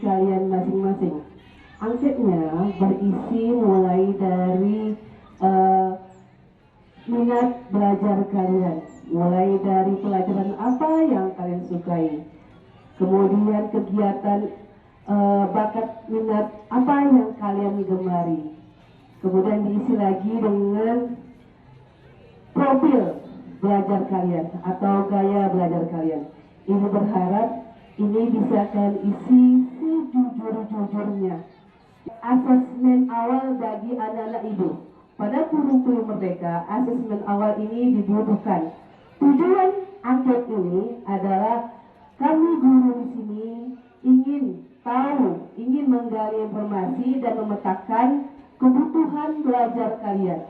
kalian masing-masing. Anketnya berisi mulai dari minat belajar kalian, mulai dari pelajaran apa yang kalian sukai, kemudian kegiatan bakat minat apa yang kalian gemari, kemudian diisi lagi dengan profil belajar kalian atau gaya belajar kalian. Ibu berharap ini bisa kalian isi sejujur-jujurnya. Asesmen awal bagi anak-anak ibu. Pada kurikulum Merdeka, asesmen awal ini dibutuhkan. Tujuan angket ini adalah kami guru di sini ingin tahu, ingin menggali informasi dan memetakan kebutuhan belajar kalian.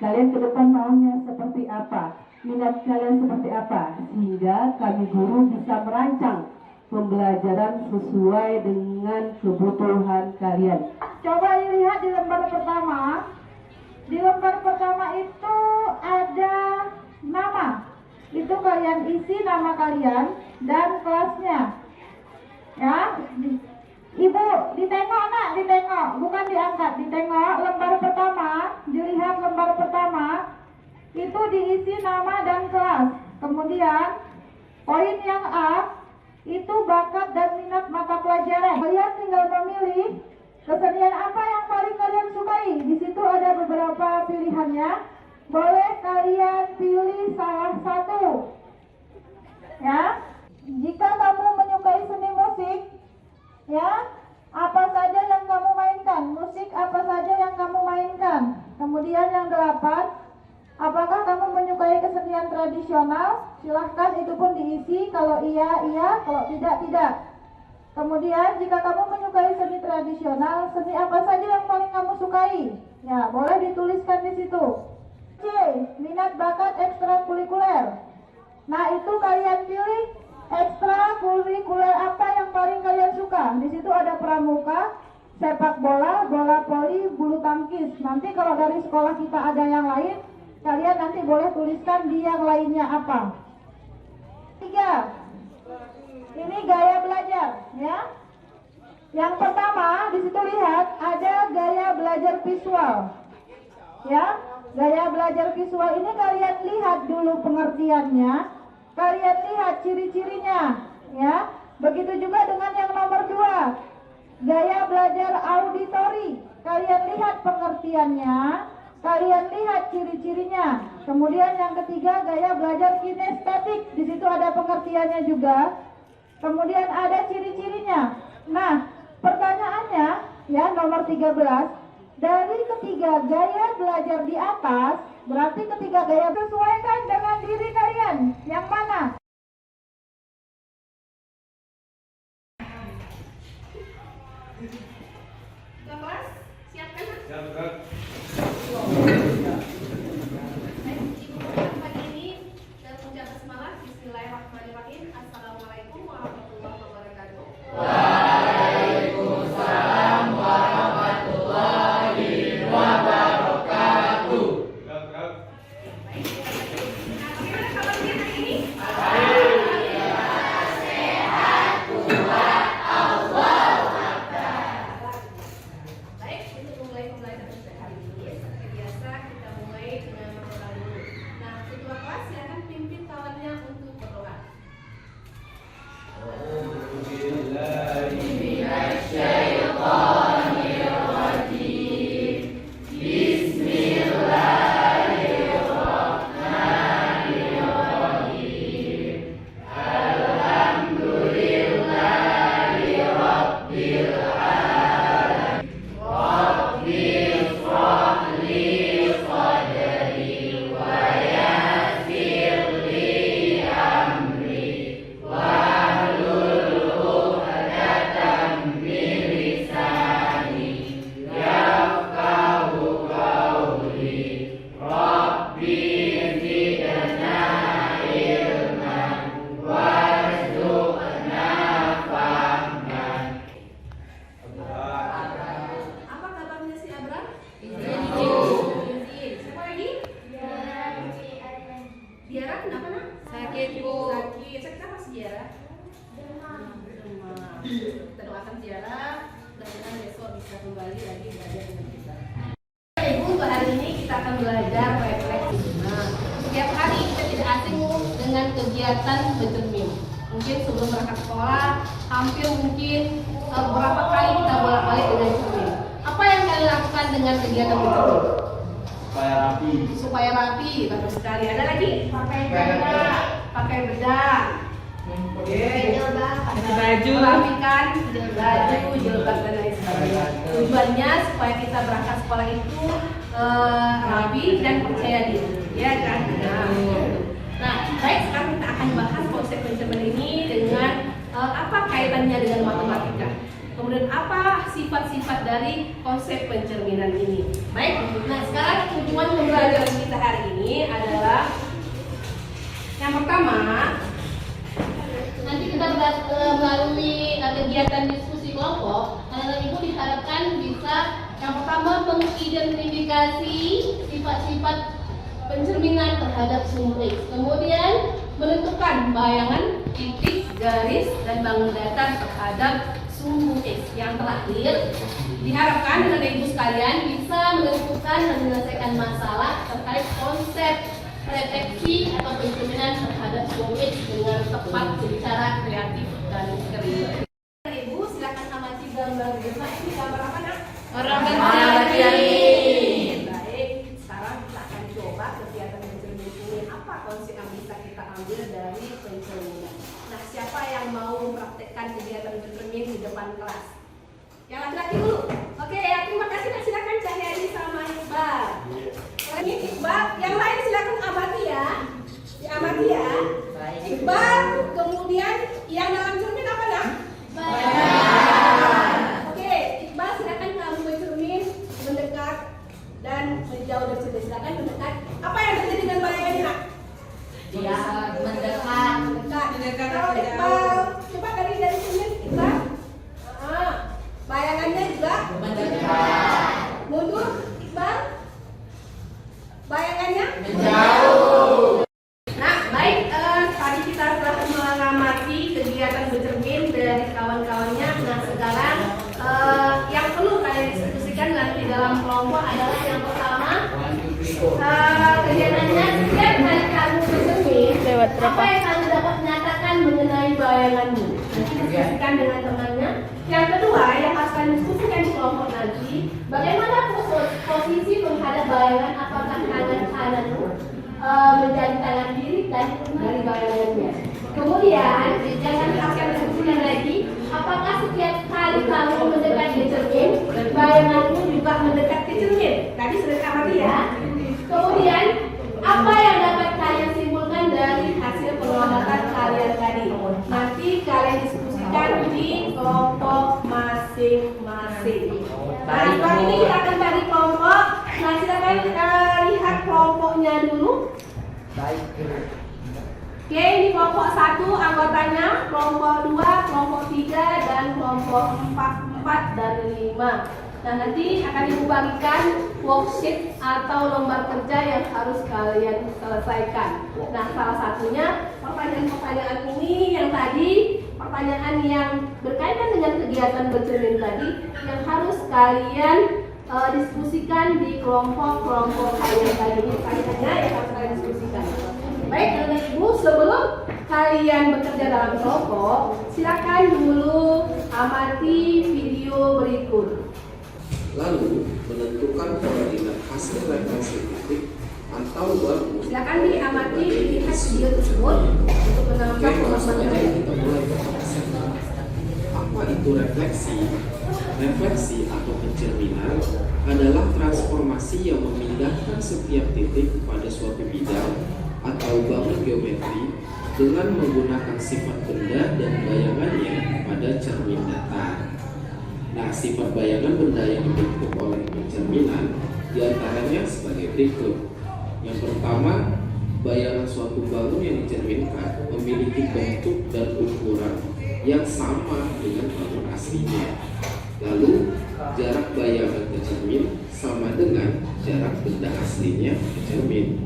Kalian ke depan maunya seperti apa? Minat kalian seperti apa? Sehingga kami guru bisa merancang pembelajaran sesuai dengan kebutuhan kalian. Coba lihat di lembar pertama. Di lembar pertama itu ada nama. Itu kalian isi nama kalian dan kelasnya. Ya, Ibu ditengok nak, ditengok, bukan diangkat, ditengok lembar pertama. Dilihat lembar pertama itu diisi nama dan kelas. Kemudian poin yang A itu bakat dan minat mata pelajaran. Kalian tinggal memilih kesenian apa yang paling kalian sukai. Di situ ada beberapa pilihannya. Boleh kalian pilih salah satu. Ya, jika kamu menyukai seni musik, ya, apa saja yang kamu mainkan? Musik apa saja yang kamu mainkan? Kemudian yang 8, apakah kamu menyukai kesenian tradisional? Silahkan itu pun diisi. Kalau iya, iya. Kalau tidak, tidak. Kemudian jika kamu menyukai seni tradisional, seni apa saja yang paling kamu sukai? Ya, boleh dituliskan di situ. C, minat bakat ekstrakurikuler. Nah, itu kalian pilih ekstrakurikuler apa yang paling kalian suka. Di situ ada pramuka, sepak bola, bola voli, bulu tangkis. Nanti kalau dari sekolah kita ada yang lain, kalian nanti boleh tuliskan di yang lainnya apa. 3, ini gaya belajar, ya. Yang pertama di situ lihat ada gaya belajar visual, ya. Gaya belajar visual ini kalian lihat dulu pengertiannya, kalian lihat ciri-cirinya, ya. Begitu juga dengan yang nomor 2, gaya belajar auditori. Kalian lihat pengertiannya, kalian lihat ciri-cirinya. Kemudian yang ketiga, gaya belajar kinestetik. Di situ ada pengertiannya juga. Kemudian ada ciri-cirinya. Nah, pertanyaannya, ya, nomor 13. Dari ketiga gaya belajar di atas, berarti ketiga gaya sesuaikan dengan diri kalian. Yang mana? Kelas, siapkan. Siapkan. Pagi ini dan menjaga semangat. Bismillahirrahmanirrahim. Assalamualaikum warahmatullahi wabarakatuh. Waalaikumsalam warahmatullahi wabarakatuh. Baik, nah, bagaimana kabarnya hari ini? selamat ziarah. Mudah-mudahan besok bisa kembali lagi belajar dengan kita. Ibu, untuk hari ini kita akan belajar refleksi. Nah, setiap hari kita tidak asing dengan kegiatan bercermin. Mungkin sebelum berangkat sekolah, hampir mungkin beberapa kali kita bolak-balik dengan cermin. Apa yang kalian lakukan dengan kegiatan bercermin? Supaya rapi, bagus sekali. Ada lagi? Pakai bedak, pakai bedak. Baju, rapikan baju, jilbab dan lain sebagainya. Tujuannya supaya kita berangkat sekolah itu rapi dan percaya diri, ya kan? Nah, baik, sekarang kita akan bahas konsep pencermin ini dengan apa kaitannya dengan matematika. Kemudian apa sifat-sifat dari konsep pencerminan ini. Baik, nah sekarang tujuan pembelajaran kita hari ini adalah yang pertama, nanti kita melalui kegiatan diskusi kelompok, anak-anak ibu diharapkan bisa yang pertama mengidentifikasi sifat-sifat pencerminan terhadap sumber X. Kemudian menentukan bayangan, titik, garis, dan bangun datar terhadap sumbu X. Yang terakhir, diharapkan dengan ibu sekalian bisa menentukan dan menyelesaikan masalah terkait konsep refleksi atau pencerminan terhadap sumbu X dengan tepat secara kreatif dan kreatif. Ibu silakan amati gambar berikutnya. Ini gambar apa, Nak? Orang bercermin. Baik, sekarang kita akan coba kegiatan pencermin ini. Apa konsep yang bisa kita ambil dari pencerminan? Nah, siapa yang mau mempraktekkan kegiatan pencermin di depan kelas? Yang laki-laki dulu. Oke, ya, terima kasih. Nah, silakan Cahyadi sama Iqbal. Ini Iqbal, yang lain silakan amati ya. Diamati ya. Iqbal, kemudian yang dalam cermin apa, Nak? Oke, Iqbal silakan kamu bercermin, mendekat dan menjauh dari cermin. Silakan mendekat. Apa yang terjadi dengan bayangannya, Nak? Ya, mendekat. Kalau Iqbal, coba dari cermin Iqbal. Bayangannya juga mendekat. Mundur Iqbal. Bayangannya menjauh. Nah, baik, tadi kita telah mengamati kegiatan bercermin dari kawan-kawannya. Nah, sekarang yang perlu kalian diskusikan nanti dalam kelompok adalah yang pertama, kegiatannya setiap kali kamu bercermin, apa yang kamu dapat menyatakan mengenai bayanganmu. Nanti diskusikan dengan temannya. Yang kedua, yang harus kalian diskusikan di kelompok nanti, bagaimana posisi menghadap bayangan, apakah tangan kananmu menjadi tangan kiri dan dari bayangannya. Kemudian, jangan akan diskusikan lagi, apakah setiap kali kamu mendekat ke cermin, bayanganmu juga mendekat ke cermin. Tadi sudah diamati ya. Kemudian, apa yang dapat kalian simpulkan dari hasil pengamatan kalian tadi? Nanti kalian diskusikan di kelompok masing-masing. Nah, setelah ini kita akan bagi kelompok. Nah, silakan lihat kelompoknya dulu. Oke, ini kelompok 1 anggotanya, kelompok 2, kelompok 3, dan kelompok 4 dan 5. Nah, nanti akan ibu bagikan worksheet atau lembar kerja yang harus kalian selesaikan. Nah, salah satunya pertanyaan-pertanyaan ini yang tadi, pertanyaan yang berkaitan dengan kegiatan bercermin tadi, yang harus kalian diskusikan di kelompok-kelompok kalian tadi. Ini pertanyaannya yang harus kalian diskusikan. Baik, anak ibu, sebelum kalian bekerja dalam kelompok, silakan dulu amati video berikut. Lalu menentukan koordinat hasil refleksi titik atau bangun. Silakan diamati, dilihat video tersebut untuk menambah pemahaman. Kita mulai berkonsep. Apa itu refleksi? Refleksi atau pencerminan adalah transformasi yang memindahkan setiap titik pada suatu bidang atau bangun geometri dengan menggunakan sifat benda dan bayangannya pada cermin datar. Nah, sifat bayangan benda yang dibentuk oleh pencerminan diantaranya sebagai berikut. Yang pertama, bayangan suatu bangun yang dicerminkan memiliki bentuk dan ukuran yang sama dengan bangun aslinya. Lalu, jarak bayangan ke cermin sama dengan jarak benda aslinya ke cermin.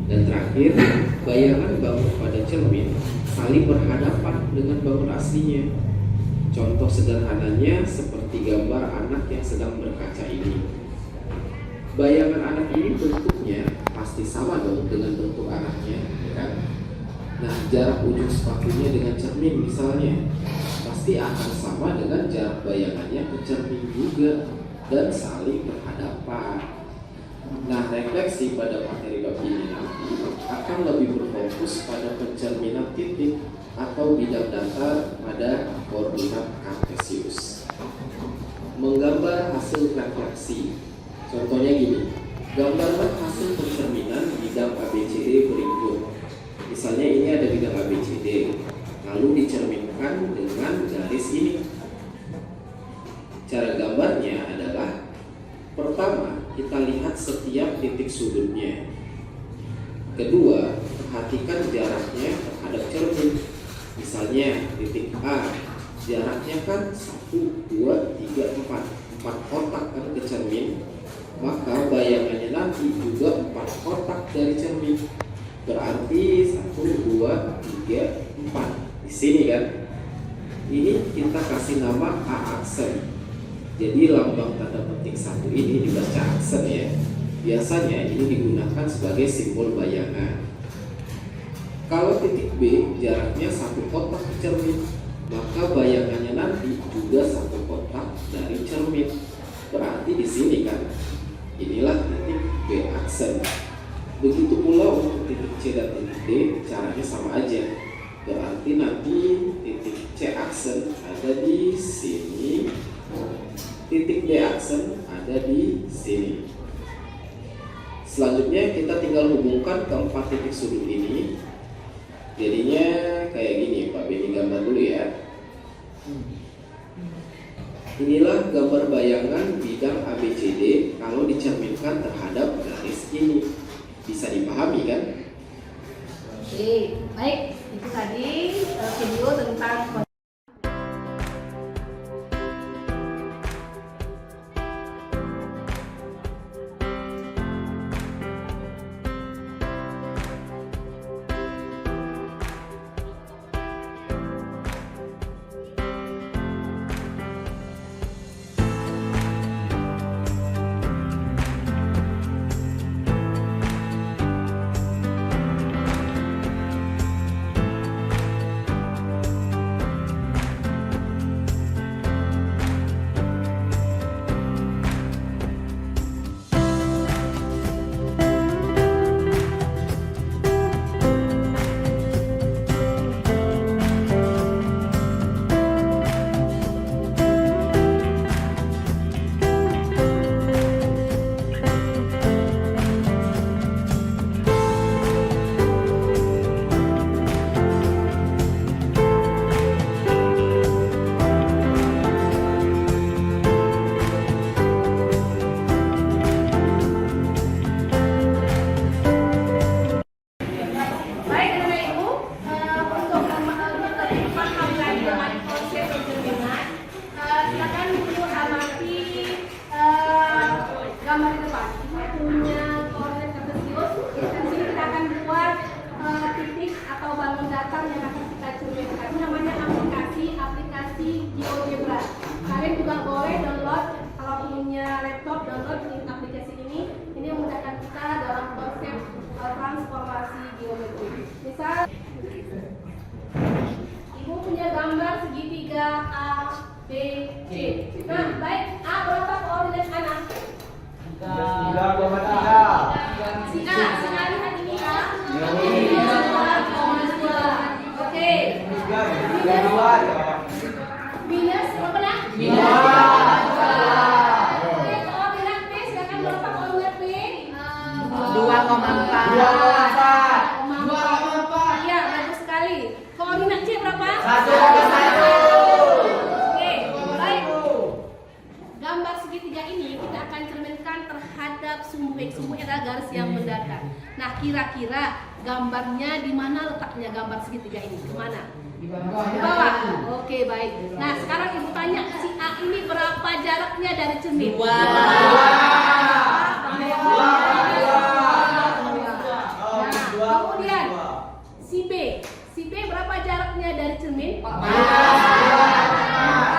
Dan terakhir, bayangan bangun pada cermin saling berhadapan dengan bangun aslinya. Contoh sederhananya seperti gambar anak yang sedang berkaca ini. Bayangan anak ini bentuknya pasti sama dong dengan bentuk anaknya, kan? Nah, jarak ujung sepatunya dengan cermin misalnya pasti akan sama dengan jarak bayangannya ke cermin juga dan saling berhadapan. Nah, refleksi pada materi bab ini nanti akan lebih berfokus pada pencerminan titik atau bidang datar pada koordinat kartesius. Menggambar hasil refleksi. Contohnya gini, gambarlah hasil pencerminan bidang ABCD berikut. Misalnya ini ada bidang ABCD, lalu dicerminkan dengan garis ini. Cara gambarnya adalah, pertama, kita lihat setiap titik sudutnya. Kedua, perhatikan jaraknya terhadap cermin. Misalnya titik A, jaraknya kan 1, 2, 3, 4 kotak kan ke cermin, maka bayangannya nanti juga 4 kotak dari cermin. Berarti 1, 2, 3, 4 di sini kan. Ini kita kasih nama A aksen. Jadi lambang tanda petik 1 ini dibaca aksen ya. Biasanya ini digunakan sebagai simbol bayangan. Kalau titik B jaraknya 1 kotak ke cermin, maka bayangannya nanti juga 1 kotak dari cermin. Berarti di sini kan. Inilah titik B aksen. Begitu pula untuk titik C dan titik D, caranya sama aja. Berarti nanti titik C aksen ada di sini, titik D aksen ada di sini. Selanjutnya kita tinggal hubungkan keempat titik sudut ini. Jadinya kayak gini, Pak Beni gambar dulu ya. Inilah gambar bayangan bidang ABCD kalau dicerminkan terhadap garis ini. Bisa dipahami kan? Oke, baik. Itu tadi video tentang gambar di depan punya koordinat kartesius. Di sini kita akan buat titik atau balon datar yang akan kita cerminkan. Itu namanya aplikasi GeoGebra. Kalian juga boleh download, kalau punya laptop download aplikasi ini. Ini memudahkan kita dalam konsep transformasi geometri. Misal Ibu punya gambar segitiga A, B, C. Nah, baik, A berapa koordinat kanan? 3,3. Si A, sekali lihat ini A. Oke. Minus berapa nak? Oke, koordinat B, silakan berapa koordinat B? 2,4. Iya, bagus sekali. Koordinat C berapa? 1,1. Oke, baik. Gambar segitiga ini kita akan cerminkan terhadap sumbu X. Sumbu adalah garis yang mendatar. Nah, kira-kira gambarnya di mana letaknya gambar segitiga ini? Kemana? Di bawah. Oke, baik. Nah, sekarang Ibu tanya, si A ini berapa jaraknya dari cermin? 2. Nah, kemudian si B berapa jaraknya dari cermin? 4.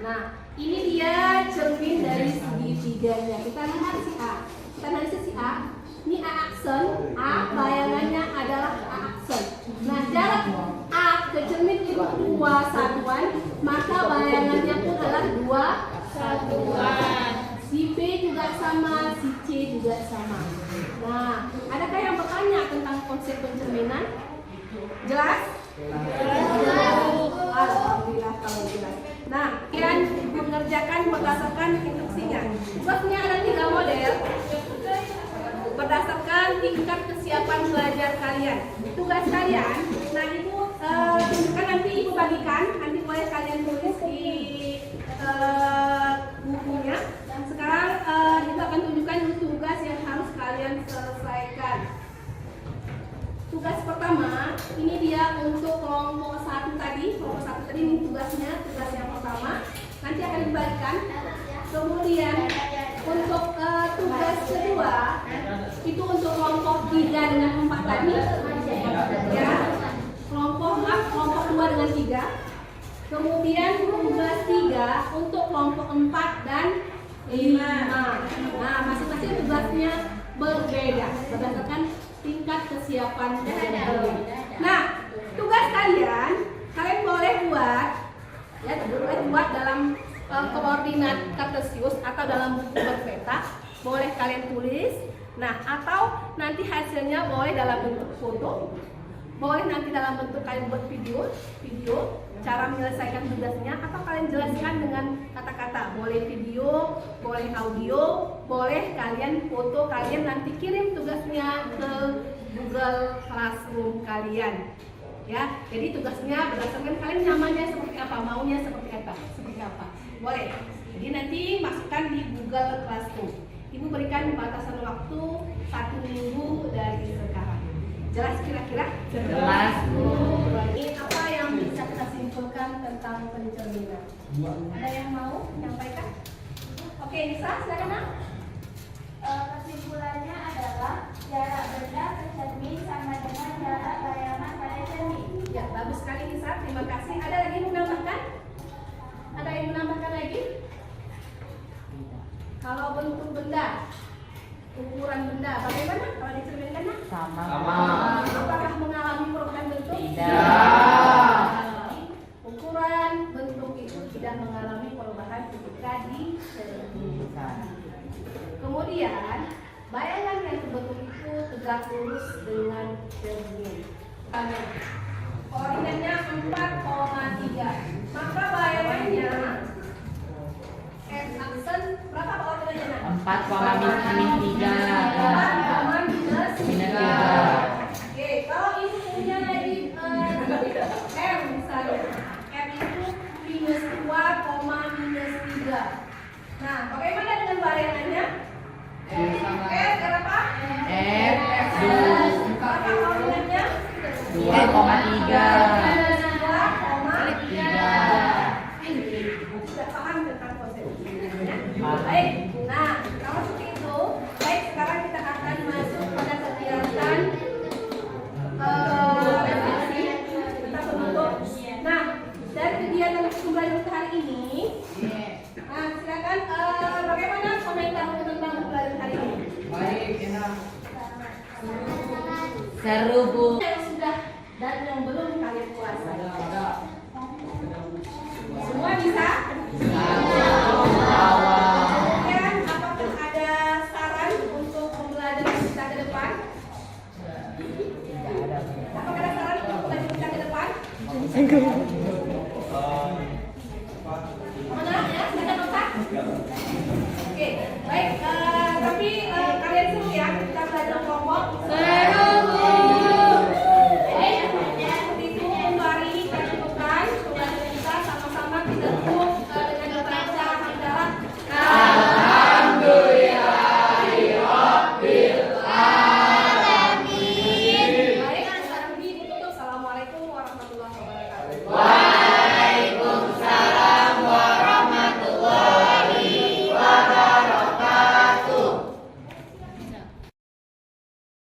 Nah, ini dia cermin dari segitiganya. Kita lihat si A. Kita analisis si A. Ini A aksen. A bayangannya adalah A aksen. Nah, jarak A ke cermin itu 2 satuan, maka bayangannya pun adalah 2 satuan. Si B juga sama, si C juga sama. Nah, adakah yang bertanya tentang konsep pencerminan? Jelas? Alhamdulillah kalau jelas. Nah, kalian mengerjakan berdasarkan instruksinya. Tugasnya ada 3 model berdasarkan tingkat kesiapan belajar kalian. Tugas kalian, nah itu tunjukkan nanti ibu bagikan, nanti boleh kalian tulis di bukunya. Sekarang ibu akan tunjukkan tugas yang harus kalian selesaikan. Tugas pertama, ini dia untuk kelompok 1 tadi. Kelompok 1 tadi ini tugasnya, tugas yang pertama. Nanti akan dibagikan. Kemudian untuk tugas kedua, itu untuk kelompok 3 dengan 4 tadi. Ya, kelompok 2 dengan 3. Kemudian tugas 3 untuk kelompok 4 dan 5. Nah, masing-masing tugasnya berbeda berdasarkan tingkat kesiapan kalian. Nah, tugas kalian boleh buat, ya, boleh buat dalam koordinat kartesius atau dalam buku berpeta, boleh kalian tulis. Nah, atau nanti hasilnya boleh dalam bentuk foto, boleh nanti dalam bentuk kalian buat video, cara menyelesaikan tugasnya, atau kalian jelaskan dengan kata-kata. Boleh video, boleh audio, boleh kalian foto, kalian nanti kirim tugasnya ke Google Classroom kalian. Ya, jadi tugasnya berdasarkan kalian nyamannya seperti apa, maunya seperti apa. Boleh. Jadi nanti masukkan di Google Classroom. Ibu berikan batasan waktu 1 minggu dari sekarang. Jelas kira-kira? Jelas. Ini apa yang bisa kita simpulkan tentang pencerminan? Ada yang mau menyampaikan? Oke, Nisa, silakan. Nak. Kesimpulannya adalah jarak benda ke cermin sama dengan jarak bayangan pada cermin. Ya, bagus sekali Nisa. Terima kasih. Ada lagi yang menambahkan? Ada yang menambahkan lagi? Kalau bentuk benda, ukuran benda, bagaimana kalau dicerminkan? Nak? Sama. Apakah mengalami perubahan bentuk? Tidak. Ukuran bentuk itu tidak mengalami perubahan ketika dicerminkan. Kemudian bayangan yang terbentuk itu tegak lurus dengan cermin. Koordinatnya 4,3. Maka bayangannya X aksen berapa koordinatnya? 4,3. 4, minus 3. Oke, kalau ibu punya lagi M misalnya, M itu minus 2, minus 3. Nah, bagaimana dengan bayangannya? X berapa? X Berapa koordinatnya? 2,3. Sudah paham tentang konsep ini? Baik, nah kalau seperti itu, baik sekarang kita akan masuk pada kegiatan refleksi. Kita menutup. Nah, dari kegiatan pembelajaran hari ini, nah silakan bagaimana komentar tentang pembelajaran hari ini? Seru, Bu. Yang sudah dan yang belum